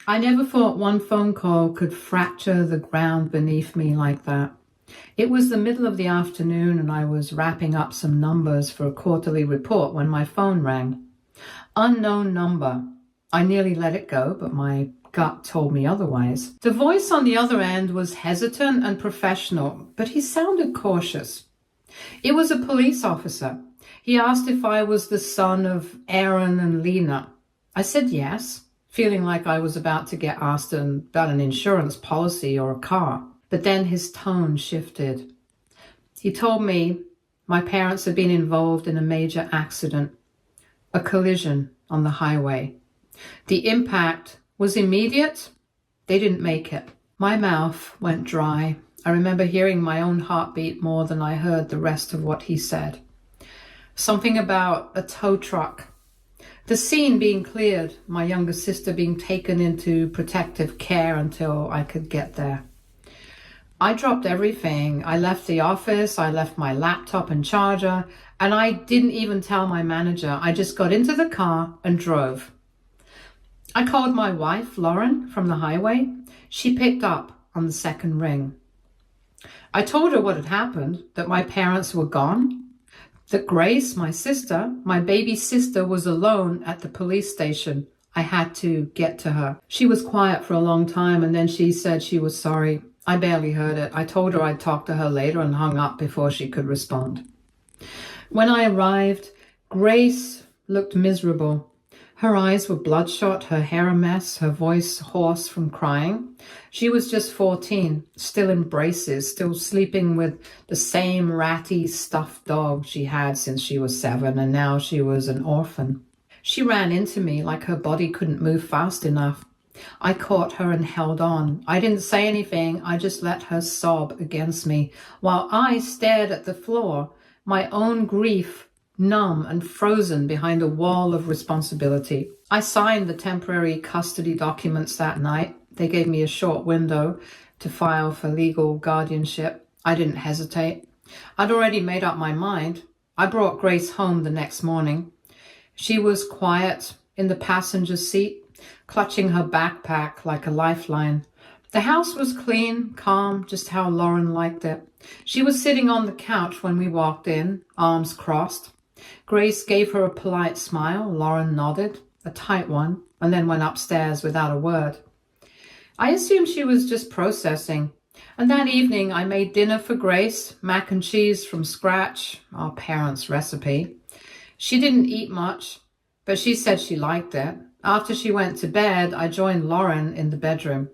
I never thought one phone call could fracture the ground beneath me like that. It was the middle of the afternoon and I was wrapping up some numbers for a quarterly report when my phone rang. Unknown number. I nearly let it go, but my gut told me otherwise. The voice on the other end was hesitant and professional, but he sounded cautious. It was a police officer. He asked if I was the son of Aaron and Lena. I said yes, feeling like I was about to get asked about an insurance policy or a car. But then his tone shifted. He told me my parents had been involved in a major accident, a collision on the highway. The impact was immediate. They didn't make it. My mouth went dry. I remember hearing my own heartbeat more than I heard the rest of what he said. Something about a tow truck. The scene being cleared, my younger sister being taken into protective care until I could get there. I dropped everything. I left the office, I left my laptop and charger, and I didn't even tell my manager. I just got into the car and drove. I called my wife, Lauren, from the highway. She picked up on the second ring. I told her what had happened, that my parents were gone, that Grace, my sister, my baby sister, was alone at the police station. I had to get to her. She was quiet for a long time and then she said she was sorry. I barely heard it. I told her I'd talk to her later and hung up before she could respond. When I arrived, Grace looked miserable. Her eyes were bloodshot, her hair a mess, her voice hoarse from crying. She was just 14, still in braces, still sleeping with the same ratty stuffed dog she had since she was 7, and now she was an orphan. She ran into me like her body couldn't move fast enough. I caught her and held on. I didn't say anything, I just let her sob against me, while I stared at the floor, my own grief numb and frozen behind a wall of responsibility. I signed the temporary custody documents that night. They gave me a short window to file for legal guardianship. I didn't hesitate. I'd already made up my mind. I brought Grace home the next morning. She was quiet in the passenger seat, clutching her backpack like a lifeline. The house was clean, calm, just how Lauren liked it. She was sitting on the couch when we walked in, arms crossed. Grace gave her a polite smile. Lauren nodded, a tight one, and then went upstairs without a word. I assumed she was just processing. And that evening I made dinner for Grace, mac and cheese from scratch, our parents' recipe. She didn't eat much, but she said she liked it. After she went to bed, I joined Lauren in the bedroom.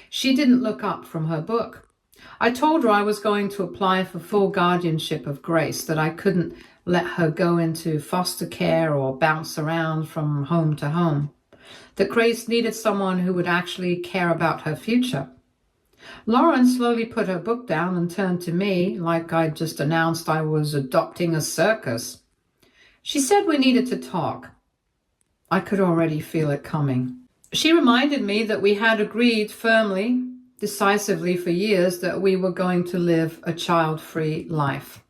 She didn't look up from her book. I told her I was going to apply for full guardianship of Grace, that I couldn't let her go into foster care or bounce around from home to home, that Grace needed someone who would actually care about her future. Lauren slowly put her book down and turned to me like I'd just announced I was adopting a circus. She said we needed to talk. I could already feel it coming. She reminded me that we had agreed firmly, decisively for years, that we were going to live a child-free life.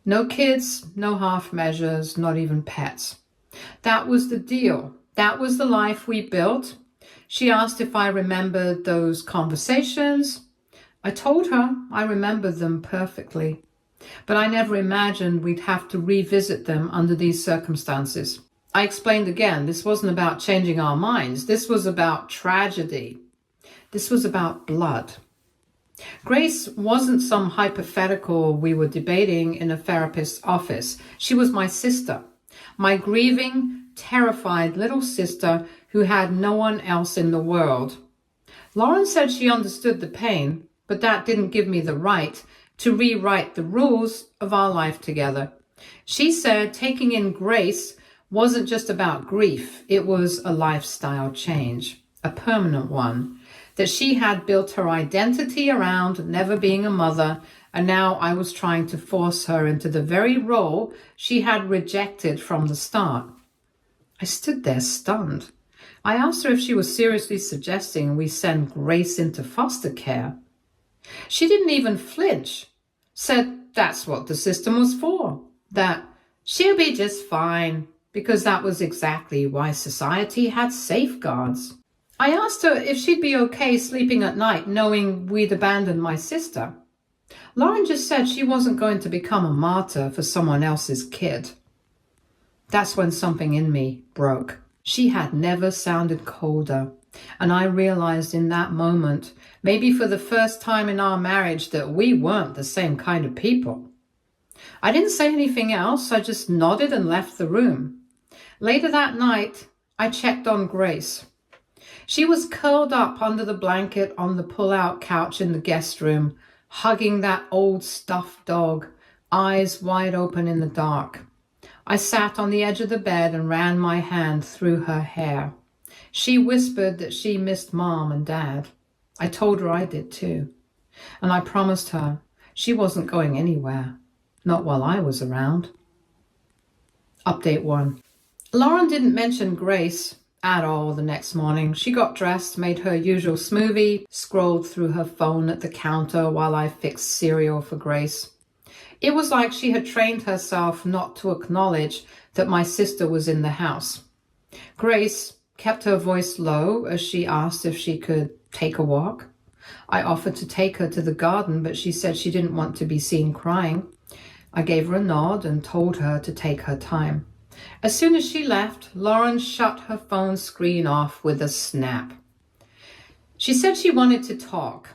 No kids, no half measures, not even pets. That was the deal. That was the life we built. She asked if I remembered those conversations. I told her I remembered them perfectly, but I never imagined we'd have to revisit them under these circumstances. I explained again, this wasn't about changing our minds. This was about tragedy. This was about blood. Grace wasn't some hypothetical we were debating in a therapist's office. She was my sister, my grieving, terrified little sister who had no one else in the world. Lauren said she understood the pain, but that didn't give me the right to rewrite the rules of our life together. She said taking in Grace wasn't just about grief. It was a lifestyle change, a permanent one, that she had built her identity around never being a mother, and now I was trying to force her into the very role she had rejected from the start. I stood there stunned. I asked her if she was seriously suggesting we send Grace into foster care. She didn't even flinch, said that's what the system was for, that she'll be just fine, because that was exactly why society had safeguards. I asked her if she'd be okay sleeping at night knowing we'd abandoned my sister. Lauren just said she wasn't going to become a martyr for someone else's kid. That's when something in me broke. She had never sounded colder, and I realized in that moment, maybe for the first time in our marriage, that we weren't the same kind of people. I didn't say anything else. I just nodded and left the room. Later that night, I checked on Grace. She was curled up under the blanket on the pull-out couch in the guest room, hugging that old stuffed dog, eyes wide open in the dark. I sat on the edge of the bed and ran my hand through her hair. She whispered that she missed Mom and Dad. I told her I did too. And I promised her she wasn't going anywhere, not while I was around. Update 1. Lauren didn't mention Grace at all the next morning. She got dressed, made her usual smoothie, scrolled through her phone at the counter while I fixed cereal for Grace. It was like she had trained herself not to acknowledge that my sister was in the house. Grace kept her voice low as she asked if she could take a walk. I offered to take her to the garden, but she said she didn't want to be seen crying. I gave her a nod and told her to take her time. As soon as she left, Lauren shut her phone screen off with a snap. She said she wanted to talk.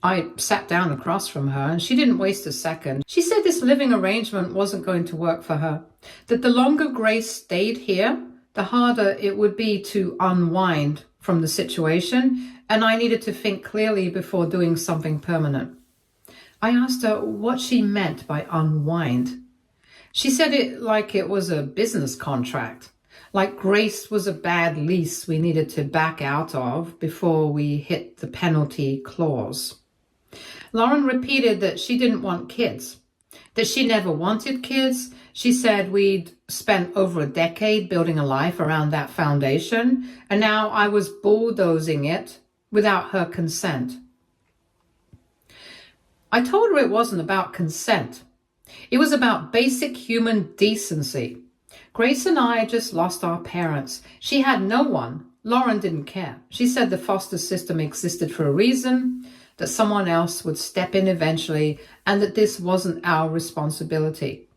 I sat down across from her and she didn't waste a second. She said this living arrangement wasn't going to work for her, that the longer Grace stayed here, the harder it would be to unwind from the situation, and I needed to think clearly before doing something permanent. I asked her what she meant by unwind. She said it like it was a business contract, like Grace was a bad lease we needed to back out of before we hit the penalty clause. Lauren repeated that she didn't want kids, that she never wanted kids. She said we'd spent over a decade building a life around that foundation, and now I was bulldozing it without her consent. I told her it wasn't about consent. It was about basic human decency. Grace and I just lost our parents. She had no one. Lauren didn't care. She said the foster system existed for a reason, that someone else would step in eventually, and that this wasn't our responsibility.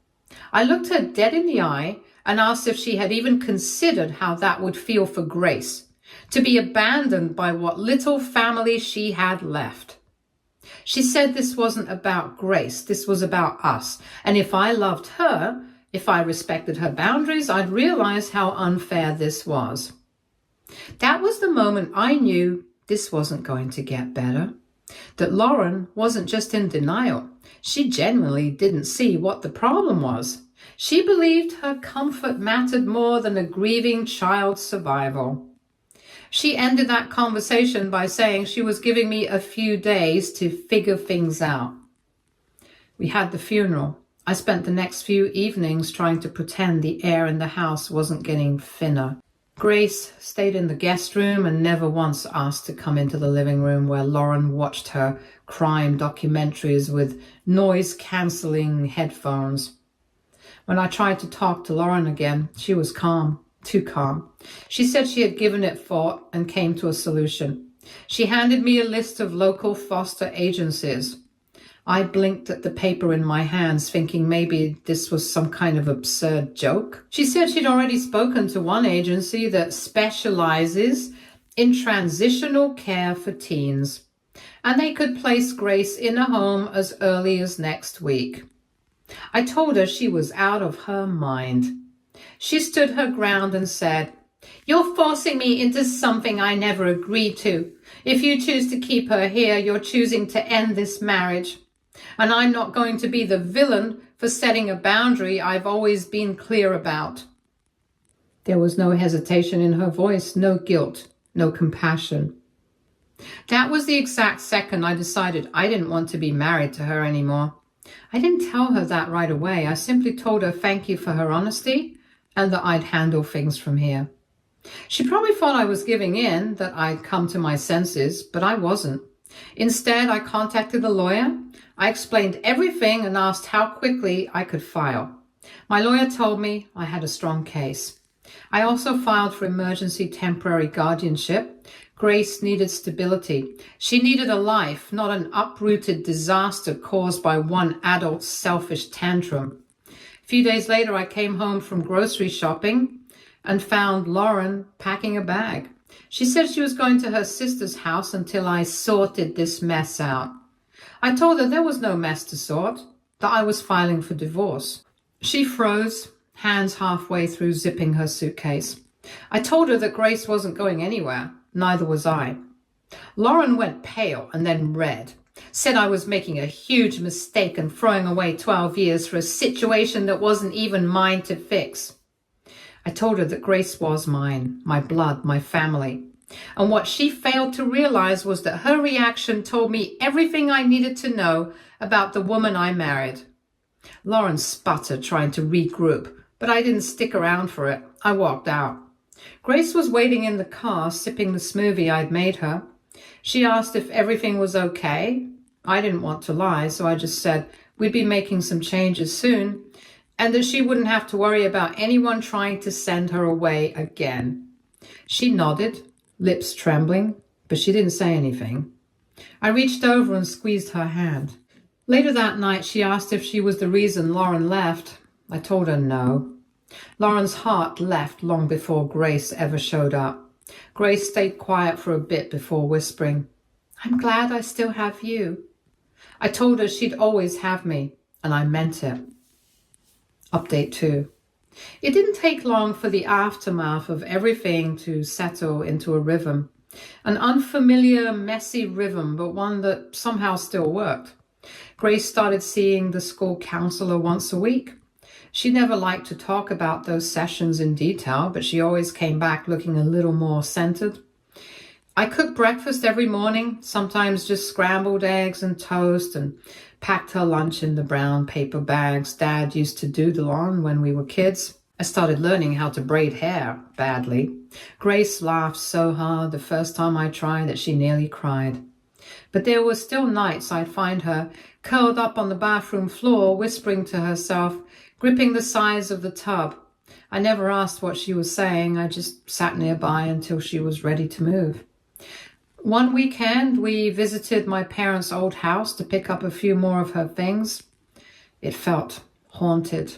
I looked her dead in the eye and asked if she had even considered how that would feel for Grace, to be abandoned by what little family she had left. She said this wasn't about Grace, this was about us. And if I loved her, if I respected her boundaries, I'd realize how unfair this was. That was the moment I knew this wasn't going to get better. That Lauren wasn't just in denial. She genuinely didn't see what the problem was. She believed her comfort mattered more than a grieving child's survival. She ended that conversation by saying she was giving me a few days to figure things out. We had the funeral. I spent the next few evenings trying to pretend the air in the house wasn't getting thinner. Grace stayed in the guest room and never once asked to come into the living room where Lauren watched her crime documentaries with noise-canceling headphones. When I tried to talk to Lauren again, she was calm. Too calm. She said she had given it thought and came to a solution. She handed me a list of local foster agencies. I blinked at the paper in my hands, thinking maybe this was some kind of absurd joke. She said she'd already spoken to one agency that specializes in transitional care for teens, and they could place Grace in a home as early as next week. I told her she was out of her mind. She stood her ground and said, "You're forcing me into something I never agreed to. If you choose to keep her here, you're choosing to end this marriage. And I'm not going to be the villain for setting a boundary I've always been clear about." There was no hesitation in her voice, no guilt, no compassion. That was the exact second I decided I didn't want to be married to her anymore. I didn't tell her that right away. I simply told her thank you for her honesty and that I'd handle things from here. She probably thought I was giving in, that I'd come to my senses, but I wasn't. Instead, I contacted a lawyer. I explained everything and asked how quickly I could file. My lawyer told me I had a strong case. I also filed for emergency temporary guardianship. Grace needed stability. She needed a life, not an uprooted disaster caused by one adult's selfish tantrum. A few days later, I came home from grocery shopping and found Lauren packing a bag. She said she was going to her sister's house until I sorted this mess out. I told her there was no mess to sort, that I was filing for divorce. She froze, hands halfway through zipping her suitcase. I told her that Grace wasn't going anywhere. Neither was I. Lauren went pale and then red, said I was making a huge mistake and throwing away 12 years for a situation that wasn't even mine to fix. I told her that Grace was mine, my blood, my family. And what she failed to realize was that her reaction told me everything I needed to know about the woman I married. Lauren sputtered, trying to regroup, but I didn't stick around for it. I walked out. Grace was waiting in the car, sipping the smoothie I'd made her. She asked if everything was okay. I didn't want to lie, so I just said we'd be making some changes soon, and that she wouldn't have to worry about anyone trying to send her away again. She nodded, lips trembling, but she didn't say anything. I reached over and squeezed her hand. Later that night, she asked if she was the reason Lauren left. I told her no. Lauren's heart left long before Grace ever showed up. Grace stayed quiet for a bit before whispering, "I'm glad I still have you." I told her she'd always have me, and I meant it. Update 2. It didn't take long for the aftermath of everything to settle into a rhythm. An unfamiliar, messy rhythm, but one that somehow still worked. Grace started seeing the school counselor once a week. She never liked to talk about those sessions in detail, but she always came back looking a little more centered. I cooked breakfast every morning, sometimes just scrambled eggs and toast, and packed her lunch in the brown paper bags Dad used to doodle on when we were kids. I started learning how to braid hair badly. Grace laughed so hard the first time I tried that she nearly cried. But there were still nights I'd find her curled up on the bathroom floor, whispering to herself, gripping the sides of the tub. I never asked what she was saying. I just sat nearby until she was ready to move. One weekend, we visited my parents' old house to pick up a few more of her things. It felt haunted,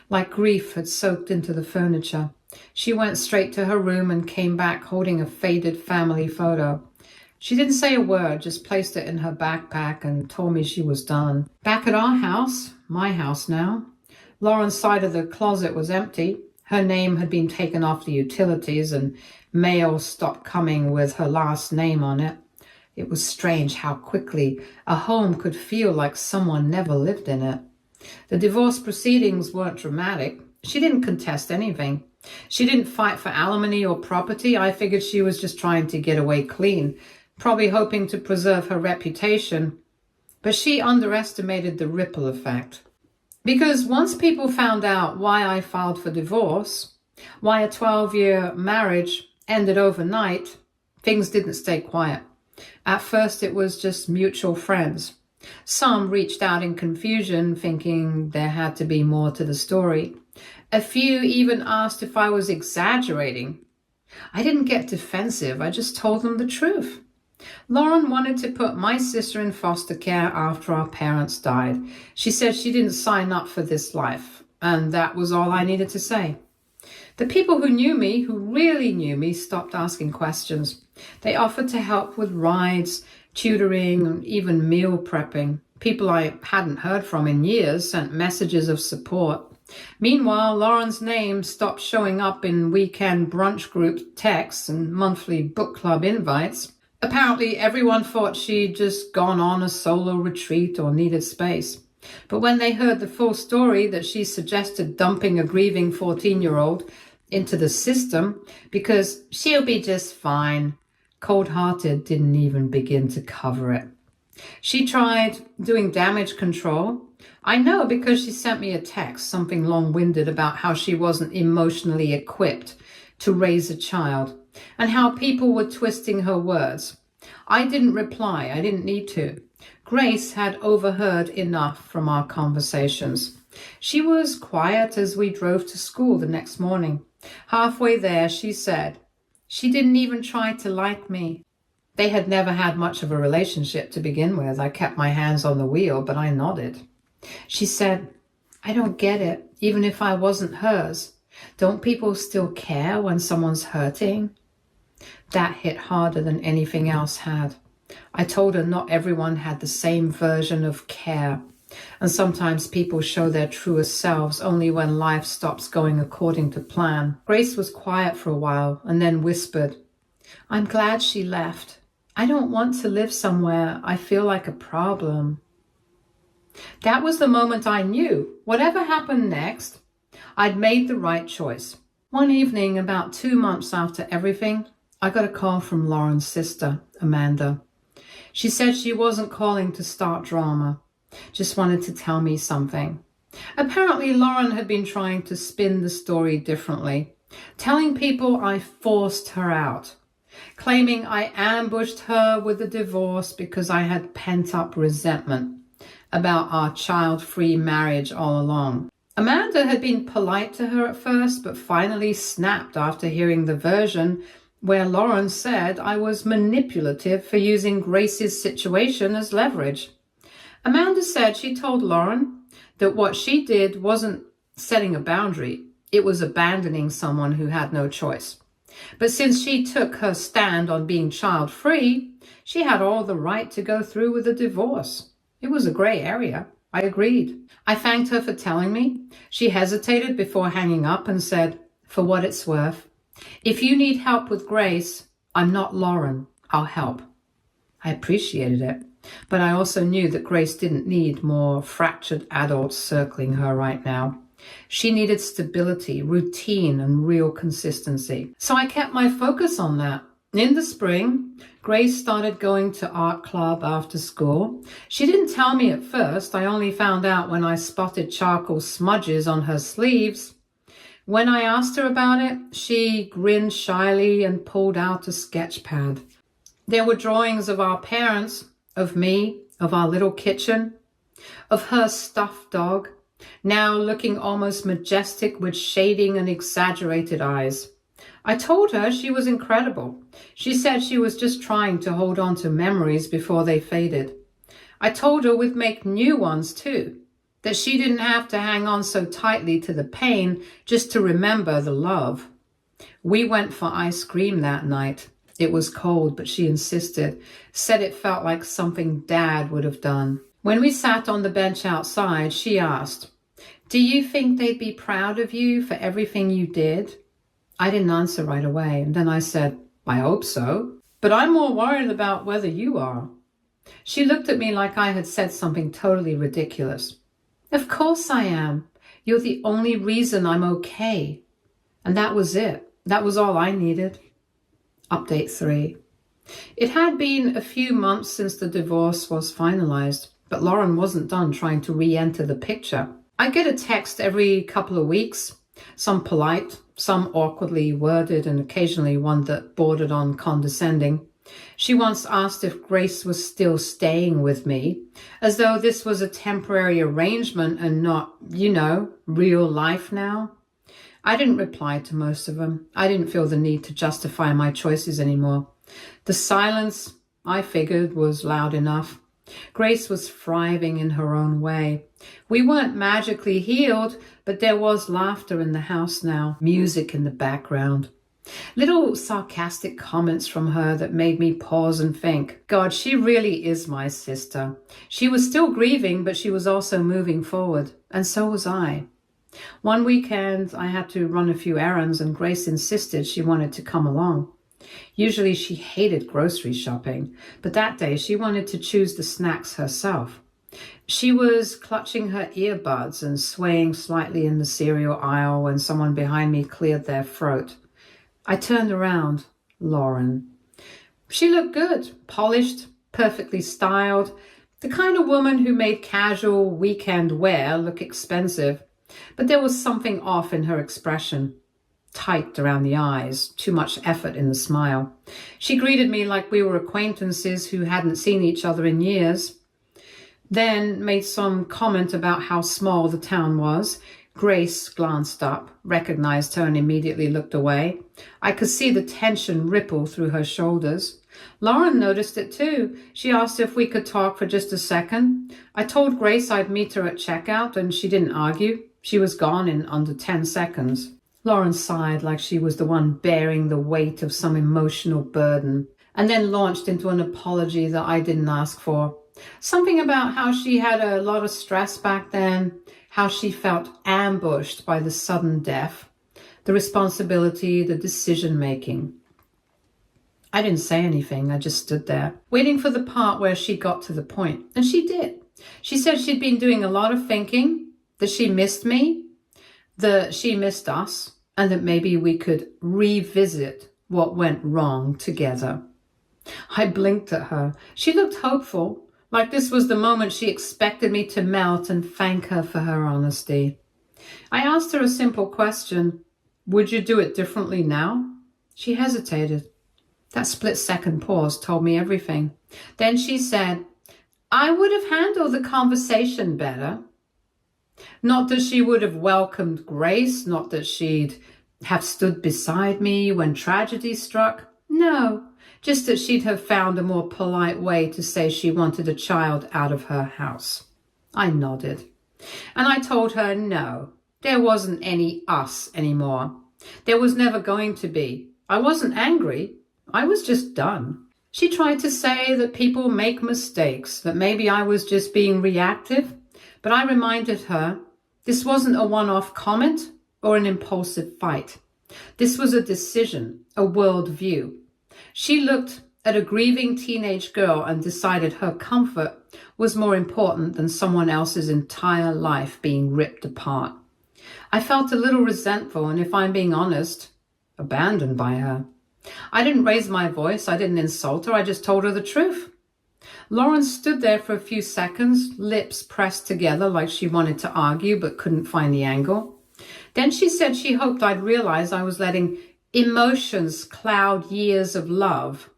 like grief had soaked into the furniture. She went straight to her room and came back holding a faded family photo. She didn't say a word, just placed it in her backpack and told me she was done. Back at our house, my house now, Lauren's side of the closet was empty. Her name had been taken off the utilities and mail stopped coming with her last name on it. It was strange how quickly a home could feel like someone never lived in it. The divorce proceedings weren't dramatic. She didn't contest anything. She didn't fight for alimony or property. I figured she was just trying to get away clean, probably hoping to preserve her reputation. But she underestimated the ripple effect. Because once people found out why I filed for divorce, why a 12-year marriage ended overnight, things didn't stay quiet. At first, it was just mutual friends. Some reached out in confusion, thinking there had to be more to the story. A few even asked if I was exaggerating. I didn't get defensive. I just told them the truth. Lauren wanted to put my sister in foster care after our parents died. She said she didn't sign up for this life, and that was all I needed to say. The people who knew me, who really knew me, stopped asking questions. They offered to help with rides, tutoring, and even meal prepping. People I hadn't heard from in years sent messages of support. Meanwhile, Lauren's name stopped showing up in weekend brunch group texts and monthly book club invites. Apparently, everyone thought she'd just gone on a solo retreat or needed space. But when they heard the full story that she suggested dumping a grieving 14-year-old into the system because she'll be just fine, cold-hearted didn't even begin to cover it. She tried doing damage control. I know because she sent me a text, something long-winded about how she wasn't emotionally equipped to raise a child, and how people were twisting her words. I didn't reply. I didn't need to. Grace had overheard enough from our conversations. She was quiet as we drove to school the next morning. Halfway there, she said, she didn't even try to like me. They had never had much of a relationship to begin with. I kept my hands on the wheel, but I nodded. She said, I don't get it, even if I wasn't hers. Don't people still care when someone's hurting? That hit harder than anything else had. I told her not everyone had the same version of care, and sometimes people show their truest selves only when life stops going according to plan. Grace was quiet for a while and then whispered, I'm glad she left. I don't want to live somewhere I feel like a problem. That was the moment I knew, whatever happened next, I'd made the right choice. One evening, about 2 months after everything, I got a call from Lauren's sister, Amanda. She said she wasn't calling to start drama, just wanted to tell me something. Apparently, Lauren had been trying to spin the story differently, telling people I forced her out, claiming I ambushed her with a divorce because I had pent-up resentment about our child-free marriage all along. Amanda had been polite to her at first, but finally snapped after hearing the version where Lauren said I was manipulative for using Grace's situation as leverage. Amanda said she told Lauren that what she did wasn't setting a boundary, it was abandoning someone who had no choice. But since she took her stand on being child-free, she had all the right to go through with a divorce. It was a gray area. I agreed. I thanked her for telling me. She hesitated before hanging up and said, for what it's worth, if you need help with Grace, I'm not Lauren. I'll help. I appreciated it, but I also knew that Grace didn't need more fractured adults circling her right now. She needed stability, routine, and real consistency. So I kept my focus on that. In the spring, Grace started going to art club after school. She didn't tell me at first. I only found out when I spotted charcoal smudges on her sleeves. When I asked her about it, she grinned shyly and pulled out a sketch pad. There were drawings of our parents, of me, of our little kitchen, of her stuffed dog, now looking almost majestic with shading and exaggerated eyes. I told her she was incredible. She said she was just trying to hold on to memories before they faded. I told her we'd make new ones too, that she didn't have to hang on so tightly to the pain just to remember the love. We went for ice cream that night. It was cold, but she insisted, said it felt like something Dad would have done. When we sat on the bench outside, she asked, do you think they'd be proud of you for everything you did? I didn't answer right away, and then I said, I hope so, but I'm more worried about whether you are. She looked at me like I had said something totally ridiculous. Of course I am. You're the only reason I'm okay. And that was it. That was all I needed. Update 3. It had been a few months since the divorce was finalized, but Lauren wasn't done trying to re-enter the picture. I get a text every couple of weeks, some polite, some awkwardly worded, and occasionally one that bordered on condescending. She once asked if Grace was still staying with me, as though this was a temporary arrangement and not, real life now. I didn't reply to most of them. I didn't feel the need to justify my choices anymore. The silence, I figured, was loud enough. Grace was thriving in her own way. We weren't magically healed, but there was laughter in the house now, music in the background. Little sarcastic comments from her that made me pause and think, God, she really is my sister. She was still grieving, but she was also moving forward, and so was I. One weekend, I had to run a few errands, and Grace insisted she wanted to come along. Usually she hated grocery shopping, but that day she wanted to choose the snacks herself. She was clutching her earbuds and swaying slightly in the cereal aisle when someone behind me cleared their throat. I turned around. Lauren. She looked good, polished, perfectly styled, the kind of woman who made casual weekend wear look expensive, but there was something off in her expression. Tight around the eyes, too much effort in the smile. She greeted me like we were acquaintances who hadn't seen each other in years, then made some comment about how small the town was, Grace glanced up, recognized her, and immediately looked away. I could see the tension ripple through her shoulders. Lauren noticed it too. She asked if we could talk for just a second. I told Grace I'd meet her at checkout, and she didn't argue. She was gone in under 10 seconds. Lauren sighed like she was the one bearing the weight of some emotional burden, and then launched into an apology that I didn't ask for. Something about how she had a lot of stress back then, how she felt ambushed by the sudden death, the responsibility, the decision-making. I didn't say anything. I just stood there, waiting for the part where she got to the point. And she did. She said she'd been doing a lot of thinking, that she missed me, that she missed us, and that maybe we could revisit what went wrong together. I blinked at her. She looked hopeful, like this was the moment she expected me to melt and thank her for her honesty. I asked her a simple question. Would you do it differently now? She hesitated. That split-second pause told me everything. Then she said, I would have handled the conversation better. Not that she would have welcomed Grace, not that she'd have stood beside me when tragedy struck. No, just that she'd have found a more polite way to say she wanted a child out of her house. I nodded. And I told her no, there wasn't any us anymore. There was never going to be. I wasn't angry. I was just done. She tried to say that people make mistakes, that maybe I was just being reactive, but I reminded her this wasn't a one-off comment or an impulsive fight. This was a decision, a worldview. She looked at a grieving teenage girl and decided her comfort was more important than someone else's entire life being ripped apart. I felt a little resentful and, if I'm being honest, abandoned by her. I didn't raise my voice, I didn't insult her, I just told her the truth. Lauren stood there for a few seconds, lips pressed together like she wanted to argue but couldn't find the angle. Then she said she hoped I'd realize I was letting emotions cloud years of love.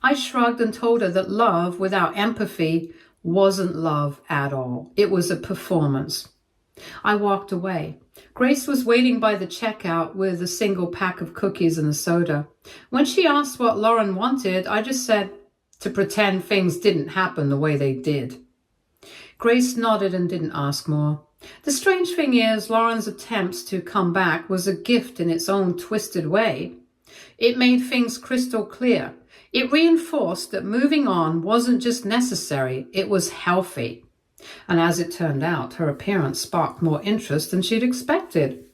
I shrugged and told her that love without empathy wasn't love at all. It was a performance. I walked away. Grace was waiting by the checkout with a single pack of cookies and a soda. When she asked what Lauren wanted, I just said to pretend things didn't happen the way they did. Grace nodded and didn't ask more. The strange thing is, Lauren's attempts to come back was a gift in its own twisted way. It made things crystal clear. It reinforced that moving on wasn't just necessary, it was healthy. And as it turned out, her appearance sparked more interest than she'd expected.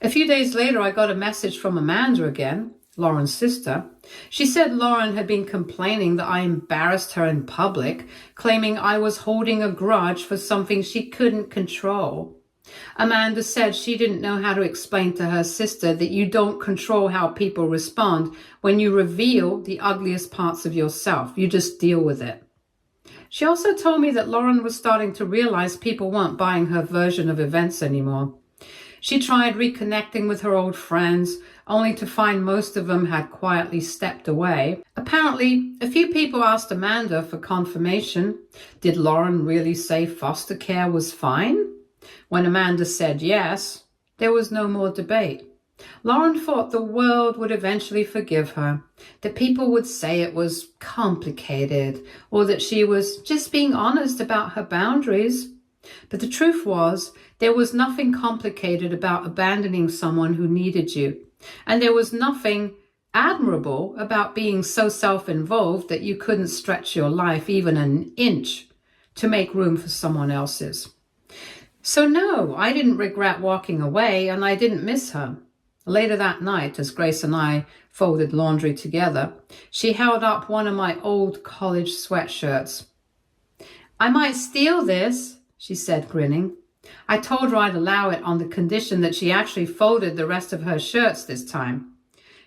A few days later, I got a message from Amanda again, Lauren's sister. She said Lauren had been complaining that I embarrassed her in public, claiming I was holding a grudge for something she couldn't control. Amanda said she didn't know how to explain to her sister that you don't control how people respond when you reveal the ugliest parts of yourself. You just deal with it. She also told me that Lauren was starting to realize people weren't buying her version of events anymore. She tried reconnecting with her old friends, only to find most of them had quietly stepped away. Apparently, a few people asked Amanda for confirmation. Did Lauren really say foster care was fine? When Amanda said yes, there was no more debate. Lauren thought the world would eventually forgive her, that people would say it was complicated, or that she was just being honest about her boundaries. But the truth was, there was nothing complicated about abandoning someone who needed you, and there was nothing admirable about being so self-involved that you couldn't stretch your life even an inch to make room for someone else's. So no, I didn't regret walking away, and I didn't miss her. Later that night, as Grace and I folded laundry together, she held up one of my old college sweatshirts. I might steal this, she said, grinning. I told her I'd allow it on the condition that she actually folded the rest of her shirts this time.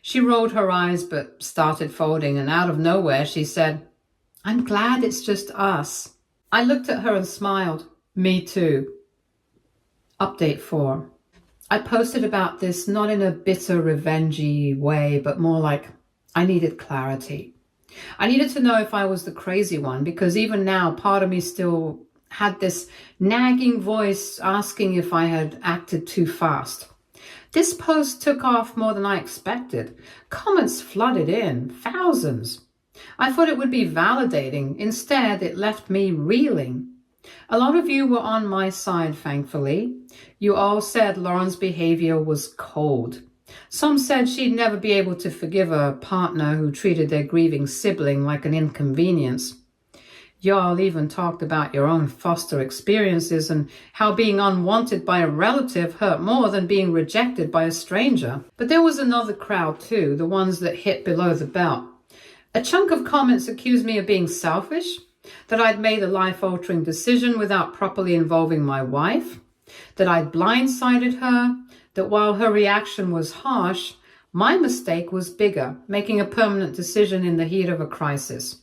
She rolled her eyes but started folding, and out of nowhere she said, I'm glad it's just us. I looked at her and smiled. Me too. Update 4. I posted about this not in a bitter, revengey way, but more like I needed clarity. I needed to know if I was the crazy one, because even now, part of me still had this nagging voice asking if I had acted too fast. This post took off more than I expected. Comments flooded in, thousands. I thought it would be validating. Instead, it left me reeling. A lot of you were on my side, thankfully. You all said Lauren's behavior was cold. Some said she'd never be able to forgive a partner who treated their grieving sibling like an inconvenience. Y'all even talked about your own foster experiences and how being unwanted by a relative hurt more than being rejected by a stranger. But there was another crowd too, the ones that hit below the belt. A chunk of comments accused me of being selfish, that I'd made a life-altering decision without properly involving my wife, that I'd blindsided her, that while her reaction was harsh, my mistake was bigger, making a permanent decision in the heat of a crisis.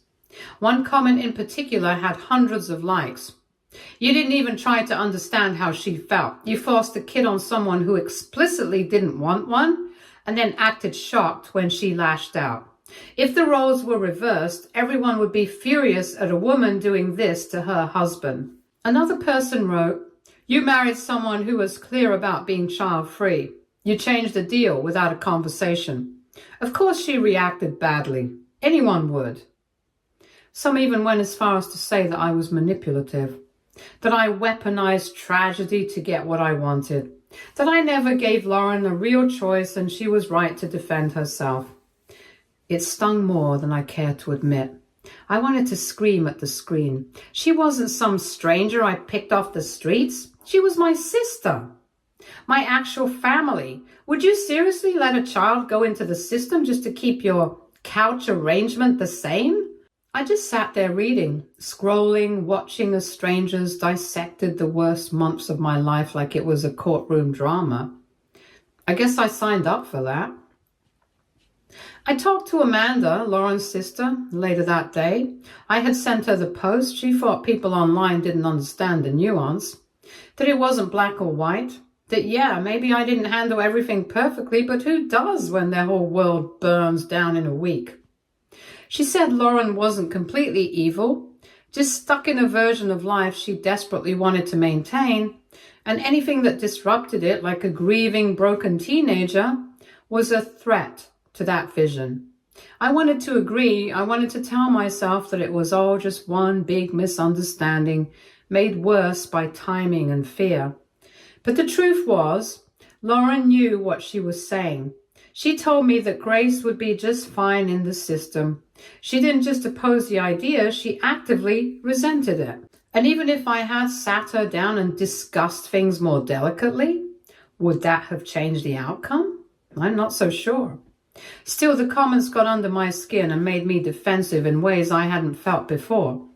One comment in particular had hundreds of likes. You didn't even try to understand how she felt. You forced a kid on someone who explicitly didn't want one and then acted shocked when she lashed out. If the roles were reversed, everyone would be furious at a woman doing this to her husband. Another person wrote, "You married someone who was clear about being child-free. You changed the deal without a conversation." Of course she reacted badly. Anyone would. Some even went as far as to say that I was manipulative, that I weaponized tragedy to get what I wanted, that I never gave Lauren a real choice and she was right to defend herself. It stung more than I cared to admit. I wanted to scream at the screen. She wasn't some stranger I picked off the streets. She was my sister, my actual family. Would you seriously let a child go into the system just to keep your couch arrangement the same? I just sat there reading, scrolling, watching as strangers dissected the worst months of my life like it was a courtroom drama. I guess I signed up for that. I talked to Amanda, Lauren's sister, later that day. I had sent her the post. She thought people online didn't understand the nuance, that it wasn't black or white, that yeah, maybe I didn't handle everything perfectly, but who does when their whole world burns down in a week? She said Lauren wasn't completely evil, just stuck in a version of life she desperately wanted to maintain, and anything that disrupted it, like a grieving, broken teenager, was a threat to that vision. I wanted to agree. I wanted to tell myself that it was all just one big misunderstanding, made worse by timing and fear. But the truth was, Lauren knew what she was saying. She told me that Grace would be just fine in the system. She didn't just oppose the idea, she actively resented it. And even if I had sat her down and discussed things more delicately, would that have changed the outcome? I'm not so sure. Still, the comments got under my skin and made me defensive in ways I hadn't felt before.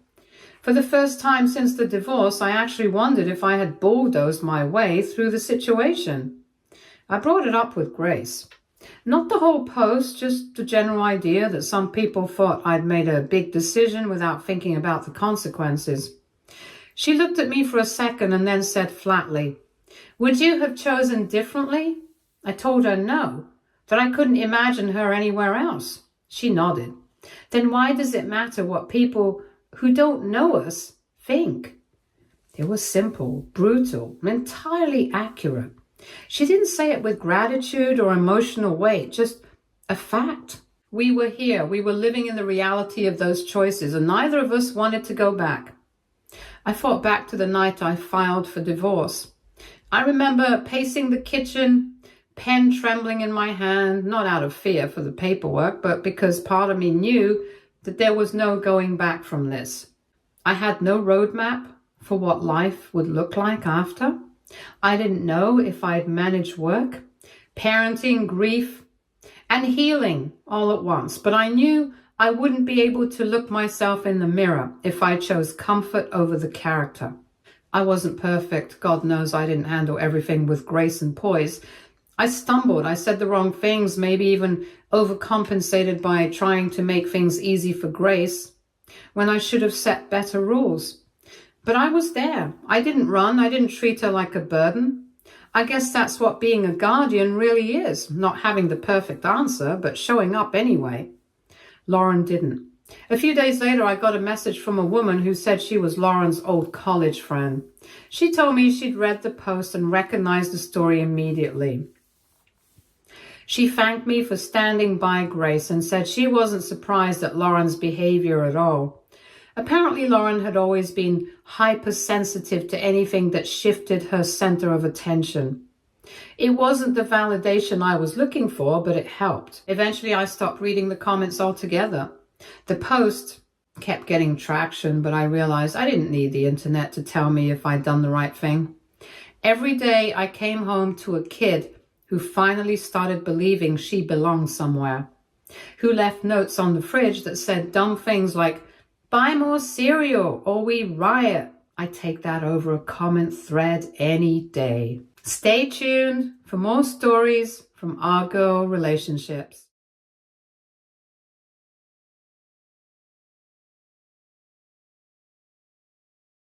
For the first time since the divorce, I actually wondered if I had bulldozed my way through the situation. I brought it up with Grace. Not the whole post, just the general idea that some people thought I'd made a big decision without thinking about the consequences. She looked at me for a second and then said flatly, "Would you have chosen differently?" I told her no, that I couldn't imagine her anywhere else. She nodded. "Then why does it matter what people who don't know us think?" It was simple, brutal, entirely accurate. She didn't say it with gratitude or emotional weight, just a fact. We were here, we were living in the reality of those choices, and neither of us wanted to go back. I thought back to the night I filed for divorce. I remember pacing the kitchen, pen trembling in my hand, not out of fear for the paperwork, but because part of me knew that there was no going back from this. I had no roadmap for what life would look like after. I didn't know if I'd manage work, parenting, grief, and healing all at once, but I knew I wouldn't be able to look myself in the mirror if I chose comfort over the character. I wasn't perfect. God knows I didn't handle everything with grace and poise. I stumbled. I said the wrong things, maybe even overcompensated by trying to make things easy for Grace when I should have set better rules. But I was there. I didn't run. I didn't treat her like a burden. I guess that's what being a guardian really is, not having the perfect answer, but showing up anyway. Lauren didn't. A few days later, I got a message from a woman who said she was Lauren's old college friend. She told me she'd read the post and recognized the story immediately. She thanked me for standing by Grace and said she wasn't surprised at Lauren's behavior at all. Apparently, Lauren had always been hypersensitive to anything that shifted her center of attention. It wasn't the validation I was looking for, but it helped. Eventually, I stopped reading the comments altogether. The post kept getting traction, but I realized I didn't need the internet to tell me if I'd done the right thing. Every day, I came home to a kid who finally started believing she belonged somewhere, who left notes on the fridge that said dumb things like, "Buy more cereal or we riot." I take that over a comment thread any day. Stay tuned for more stories from our girl relationships.